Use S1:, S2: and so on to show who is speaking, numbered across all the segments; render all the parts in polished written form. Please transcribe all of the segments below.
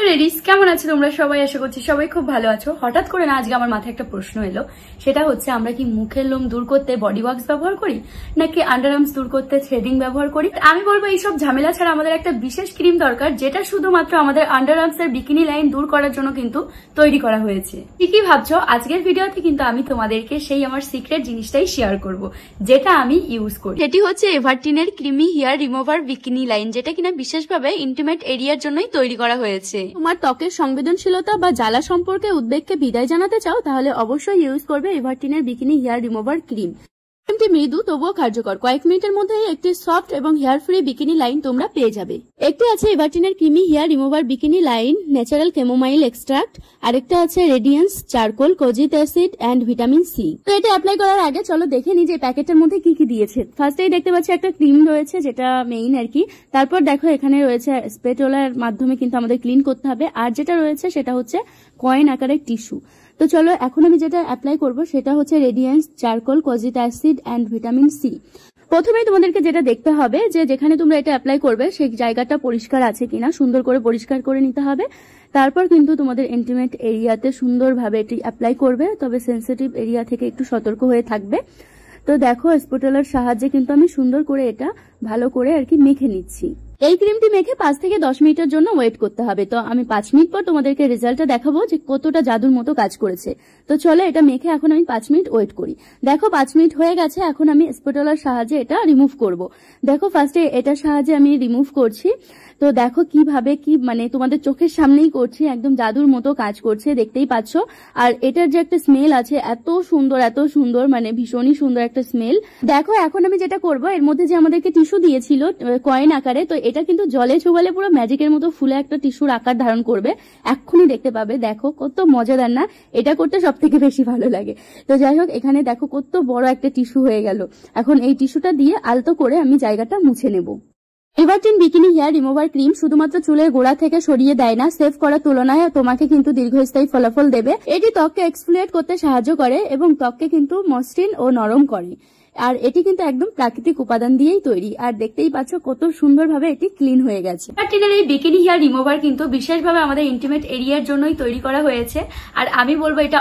S1: Ladies, কেমন আছো তোমরা সবাই? আশা করছি সবাই খুব ভালো আছো। হঠাৎ করে না আজকে আমার মাথায় একটা প্রশ্ন এলো, সেটা হচ্ছে আমরা কি মুখের লোম দূর করতে বডি ওয়াক্স ব্যবহার করি নাকি আন্ডারআর্মস দূর করতে থ্রেডিং ব্যবহার করি? আমি বলবো এইসব ঝামেলা ছাড়া আমাদের একটা বিশেষ ক্রিম দরকার, যেটা শুধুমাত্র আমাদের আন্ডারআর্মস এর বিকিনি লাইন দূর করার জন্য কিন্তু তৈরি করা হয়েছে। কি ভাবছো? আজকের ভিডিওতে কিন্তু আমি তোমাদেরকে সেই আমার সিক্রেট জিনিসটাই শেয়ার করব, যেটা আমি ইউজ করি। সেটি হচ্ছে এভারটিনের creamy hair remover bikini line, যেটা কিনা বিশেষভাবে ইন্টিমেট এরিয়ার জন্যই তৈরি করা হয়েছে। তোমার ত্বকের সংবেদনশীলতা বা জ্বালা সম্পর্কে উদ্বেগকে বিদায় জানাতে চাও, তাহলে অবশ্যই ইউজ করবে এভারটিনের বিকিনি হেয়ার রিমুভার ক্রিম। ক্রিমটি মৃদু তবুও কার্যকর। কয়েক মিনিটের মধ্যে একটি সফট এবং হেয়ার ফ্রি বিকিনি লাইন তোমরা পেয়ে যাবে। একটি আছে এভারটিনের creamy hair remover bikini line natural chamomile extract, আরেকটা আছে radiance charcoal kojic acid and vitamin C. তো এটা অ্যাপ্লাই করার আগে চলো দেখে নি যে প্যাকেটের মধ্যে কি কি দিয়েছে। ফার্স্টেই দেখতে পাচ্ছি একটা ক্রিম রয়েছে, যেটা মেইন আর কি। তারপর দেখো এখানে রয়েছে স্পেটোলার মাধ্যমে কিন্তু আমাদের ক্লিন করতে হবে, আর যেটা রয়েছে সেটা হচ্ছে কয়েন আকারের টিস্যু। তো চলো এখন আমি যেটা অ্যাপ্লাই করব সেটা হচ্ছে radiance charcoal kojic acid and vitamin C. প্রথমে তোমাদেরকে যেটা দেখতে হবে যে যেখানে তোমরা এটা অ্যাপ্লাই করবে সেই জায়গাটা পরিষ্কার আছে কিনা, সুন্দর করে পরিষ্কার করে নিতে হবে। তারপর কিন্তু তোমাদের ইন্টিমেট এরিয়াতে সুন্দরভাবে এটি অ্যাপ্লাই করবে, তবে সেন্সিটিভ এরিয়া থেকে একটু সতর্ক হয়ে থাকবে। তো দেখো স্পেটুলার সাহায্যে কিন্তু আমি সুন্দর করে এটা ভালো করে আর কি মেখে নিচ্ছি। এই ক্রিমটি মেখে 5 থেকে 10 মিনিটের জন্য ওয়েট করতে হবে। তো আমি 5 মিনিট পর তোমাদেরকে রেজাল্টটা দেখাবো যে কতটা জাদুর মতো কাজ করেছে। তো চলো এটা মেখে এখন আমি 5 মিনিট ওয়েট করি। দেখো 5 মিনিট হয়ে গেছে, এখন আমি স্পেটুলার সাহায্যে এটা রিমুভ করব। দেখো ফার্স্টে এটার সাহায্যে আমি রিমুভ করছি। তো দেখো কিভাবে কি মানে তোমাদের চোখের সামনেই করছি, একদম জাদুর মতো কাজ করছে, দেখতেই পাচ্ছ। আর এটার যে একটা স্মেল আছে এত সুন্দর, মানে ভীষণই সুন্দর একটা স্মেল। দেখো এখন আমি যেটা করব, এর মধ্যে যে আমাদেরকে টিস্যু দিয়েছিল কয়েন আকারে, তো এটা কিন্তু জলে চুবালে পুরো ম্যাজিকের মতো ফুলে একটা টিস্যুর আকার ধারণ করবে, এক্ষুনি দেখতে পাবে। দেখো কত মজাদার না? এটা করতে সব থেকে বেশি ভালো লাগে। তো যাই হোক এখানে দেখো কত বড় একটা টিস্যু হয়ে গেল। এখন এই টিস্যুটা দিয়ে আলতো করে আমি জায়গাটা মুছে নেব। এভারটিন বিকিনি হেয়ার রিমুভার ক্রিম শুধুমাত্র চুলের গোড়া থেকে সরিয়ে দেয় না, সেভ করার তুলনায় তোমাকে কিন্তু দীর্ঘস্থায়ী ফলাফল দেবে। এটি ত্বককে এক্সফোলিয়েট করতে সাহায্য করে এবং ত্বককে কিন্তু মসৃণ ও নরম করে। আর এটি কিন্তু একদম প্রাকৃতিক উপাদান দিয়েই তৈরি, আর দেখতেই পাচ্ছ কত সুন্দরভাবে এটি ক্লিন হয়ে গেছে। এভারটিনের এই বিকিনি হেয়ার রিমুভার কিন্তু বিশেষভাবে আমাদের ইন্টিমেট এরিয়ার জন্যই তৈরি করা হয়েছে। আর আমি বলবো এটা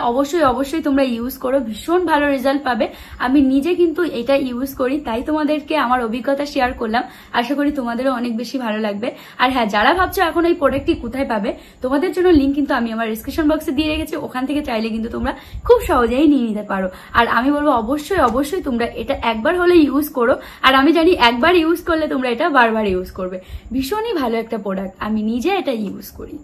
S1: অবশ্যই তোমরা ইউজ করো, ভীষণ ভালো রেজাল্ট পাবে। আমি নিজে কিন্তু এটা ইউজ করি, তাই তোমাদেরকে আমার অভিজ্ঞতা শেয়ার করলাম। আশা করি তোমাদেরও অনেক বেশি ভালো লাগবে। আর হ্যাঁ, যারা ভাবছো এখন এই প্রোডাক্টটি কোথায় পাবে, তোমাদের জন্য লিঙ্ক কিন্তু আমি আমার ডিসক্রিপশন বক্সে দিয়ে রেখেছি, ওখান থেকে চাইলে কিন্তু তোমরা খুব সহজেই নিয়ে নিতে পারো। আর আমি বলবো অবশ্যই তোমরা এটা একবার হলে ইউজ করো। আর আমি জানি একবার ইউজ করলে তোমরা এটা বারবার ইউজ করবে। ভীষণই ভালো একটা প্রোডাক্ট, আমি নিজে এটা ইউজ করি।